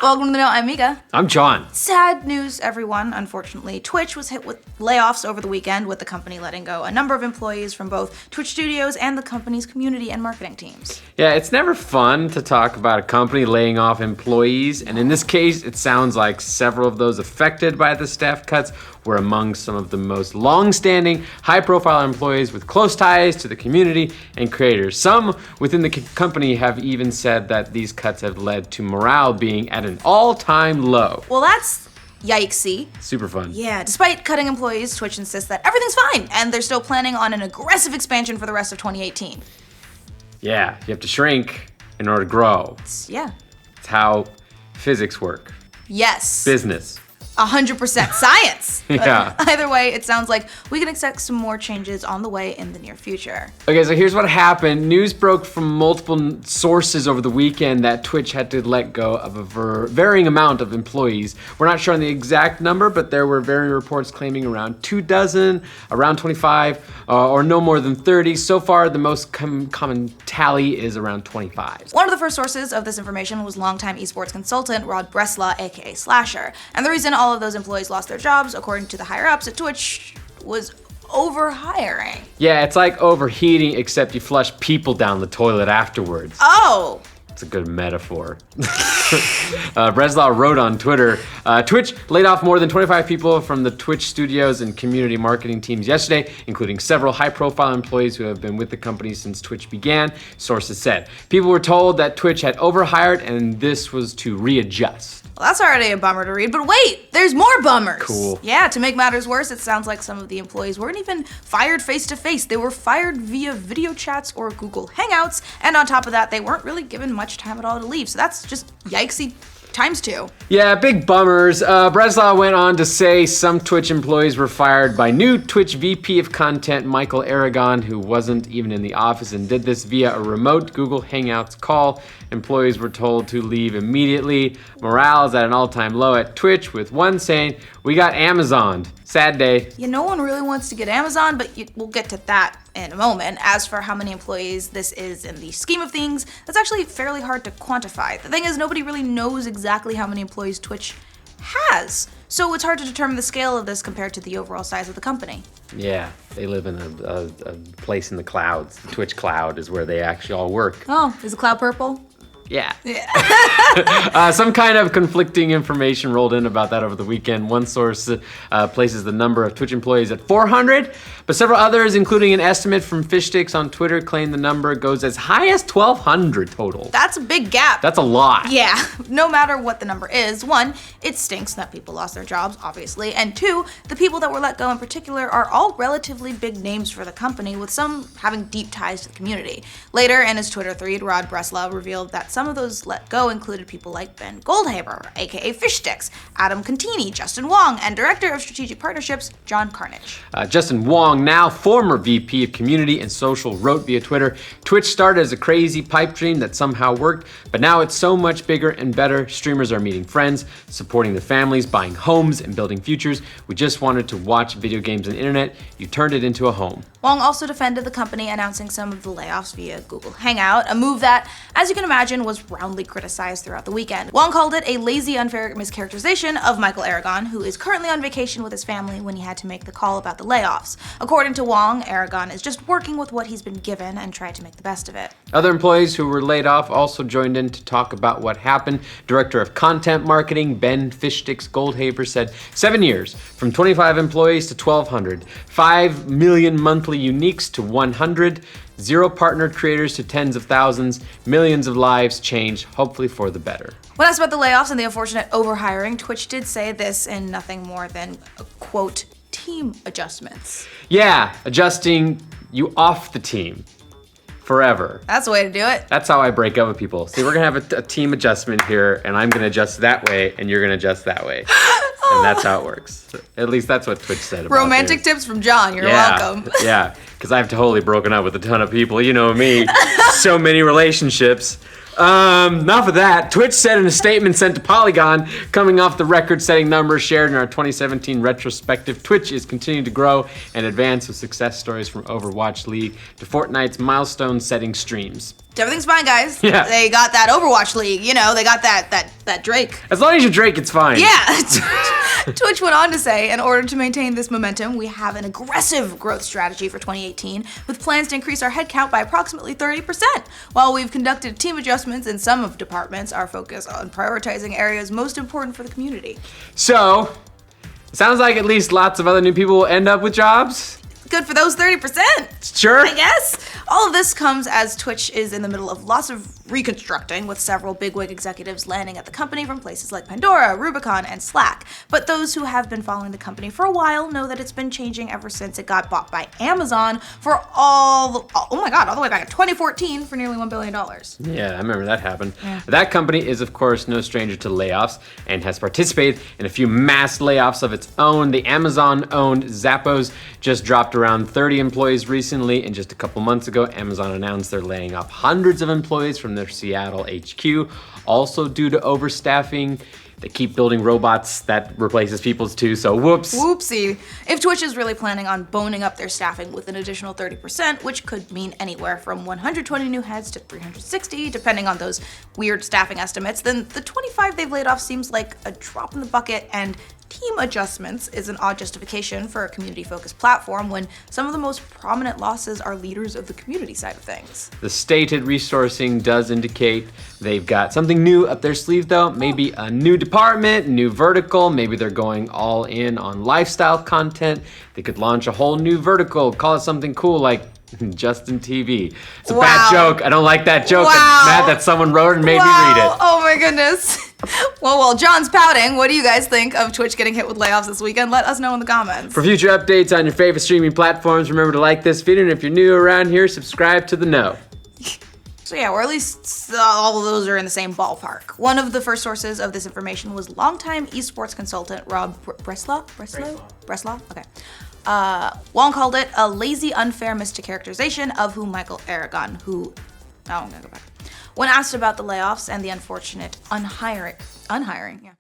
Welcome to the Note. I'm Mica. I'm John. Sad news, everyone. Unfortunately, Twitch was hit with layoffs over the weekend, with the company letting go a number of employees from both Twitch Studios and the company's community and marketing teams. Yeah, it's never fun to talk about a company laying off employees, and in this case, it sounds like several of those affected by the staff cuts were among some of the most long-standing, high-profile employees with close ties to the community and creators. Some within the company have even said that these cuts have led to morale being at an all-time low. Well, that's yikesy. Super fun. Yeah, despite cutting employees, Twitch insists that everything's fine, and they're still planning on an aggressive expansion for the rest of 2018. Yeah, you have to shrink in order to grow. Yeah. It's how physics work. Yes. Business. 100% science. Yeah. Either way, it sounds like we can expect some more changes on the way in the near future. Okay, so here's what happened. News broke from multiple sources over the weekend that Twitch had to let go of a varying amount of employees. We're not sure on the exact number, but there were varying reports claiming around 24, around 25, or no more than 30. So far, the most common tally is around 25. One of the first sources of this information was longtime esports consultant Rod Bresla, aka Slasher. And the reason all of those employees lost their jobs, according to the higher-ups at Twitch, was overhiring. Yeah, it's like overheating, except you flush people down the toilet afterwards. Oh! It's a good metaphor. Breslau wrote on Twitter, Twitch laid off more than 25 people from the Twitch studios and community marketing teams yesterday, including several high-profile employees who have been with the company since Twitch began, sources said. People were told that Twitch had overhired and this was to readjust. Well, that's already a bummer to read, but wait, there's more bummers. Cool. Yeah, to make matters worse, it sounds like some of the employees weren't even fired face-to-face. They were fired via video chats or Google Hangouts, and on top of that, they weren't really given much time at all to leave, so that's just yikesy times 2. Yeah, big bummers. Breslau went on to say some Twitch employees were fired by new Twitch VP of Content, Michael Aragon, who wasn't even in the office and did this via a remote Google Hangouts call. Employees were told to leave immediately. Morale is at an all-time low at Twitch, with one saying, "We got Amazoned. Sad day." Yeah, no one really wants to get Amazon, but we'll get to that in a moment. As for how many employees this is in the scheme of things, that's actually fairly hard to quantify. The thing is, nobody really knows exactly how many employees Twitch has, so it's hard to determine the scale of this compared to the overall size of the company. Yeah, they live in a place in the clouds. The Twitch cloud is where they actually all work. Oh, is the cloud purple? Yeah. Some kind of conflicting information rolled in about that over the weekend. One source places the number of Twitch employees at 400, but several others, including an estimate from Fishsticks on Twitter, claim the number goes as high as 1,200 total. That's a big gap. That's a lot. Yeah, no matter what the number is, 1, it stinks that people lost their jobs, obviously, and 2, the people that were let go in particular are all relatively big names for the company, with some having deep ties to the community. Later in his Twitter thread, Rod Breslau revealed that some of those let go included people like Ben Goldhaber, aka Fishsticks, Adam Contini, Justin Wong, and Director of Strategic Partnerships, John Carnage. Justin Wong, now former VP of Community and Social, wrote via Twitter, "Twitch started as a crazy pipe dream that somehow worked, but now it's so much bigger and better. Streamers are meeting friends, supporting their families, buying homes, and building futures. We just wanted to watch video games and internet. You turned it into a home." Wong also defended the company announcing some of the layoffs via Google Hangout, a move that, as you can imagine, was roundly criticized throughout the weekend. Wong called it a lazy, unfair mischaracterization of Michael Aragon, who is currently on vacation with his family when he had to make the call about the layoffs. According to Wong, Aragon is just working with what he's been given and tried to make the best of it. Other employees who were laid off also joined in to talk about what happened. Director of Content Marketing, Ben Fishsticks Goldhaber, said 7 years, from 25 employees to 1,200, 5 million monthly uniques to 100, 0 partnered creators to tens of thousands, millions of lives changed, hopefully for the better. When asked about the layoffs and the unfortunate overhiring, Twitch did say this in nothing more than, quote, team adjustments. Yeah, adjusting you off the team forever. That's the way to do it. That's how I break up with people. See, we're gonna have a team adjustment here, and I'm gonna adjust that way, and you're gonna adjust that way. And that's how it works. At least that's what Twitch said about Romantic tips from John, you're welcome. Yeah, because I've totally broken up with a ton of people. You know me, so many relationships. Enough of that. Twitch said in a statement sent to Polygon, coming off the record-setting numbers shared in our 2017 retrospective, Twitch is continuing to grow and advance with success stories from Overwatch League to Fortnite's milestone-setting streams. Everything's fine, guys. Yeah. They got that Overwatch League. You know, they got that Drake. As long as you're Drake, it's fine. Yeah. Twitch went on to say, in order to maintain this momentum, we have an aggressive growth strategy for 2018 with plans to increase our headcount by approximately 30%. While we've conducted team adjustments in some of departments, our focus on prioritizing areas most important for the community. So, sounds like at least lots of other new people will end up with jobs. Good for those 30%. Sure. I guess. All of this comes as Twitch is in the middle of lots of reconstructing, with several bigwig executives landing at the company from places like Pandora, Rubicon, and Slack. But those who have been following the company for a while know that it's been changing ever since it got bought by Amazon for all the way back in 2014 for nearly $1 billion. Yeah, I remember that happened. Yeah. That company is, of course, no stranger to layoffs and has participated in a few mass layoffs of its own. The Amazon-owned Zappos just dropped around 30 employees recently, and just a couple months ago, Amazon announced they're laying off hundreds of employees from their Seattle HQ, also due to overstaffing. They keep building robots that replaces people's too, so whoops. Whoopsie. If Twitch is really planning on boning up their staffing with an additional 30%, which could mean anywhere from 120 new heads to 360, depending on those weird staffing estimates, then the 25 they've laid off seems like a drop in the bucket, and team adjustments is an odd justification for a community-focused platform when some of the most prominent losses are leaders of the community side of things. The stated resourcing does indicate they've got something new up their sleeve though. Maybe a new department, new vertical, maybe they're going all in on lifestyle content. They could launch a whole new vertical, call it something cool like Justin TV. It's a bad joke. I don't like that joke. I'm mad that someone wrote it and made me read it. Oh my goodness. Well, John's pouting. What do you guys think of Twitch getting hit with layoffs this weekend? Let us know in the comments. For future updates on your favorite streaming platforms, remember to like this video, and if you're new around here, subscribe to the know. So yeah, or at least all of those are in the same ballpark. One of the first sources of this information was longtime esports consultant Rob Breslaw? Okay. Wong called it a lazy, unfair mischaracterization of who Michael Aragon, I'm gonna go back. When asked about the layoffs and the unfortunate unhiring,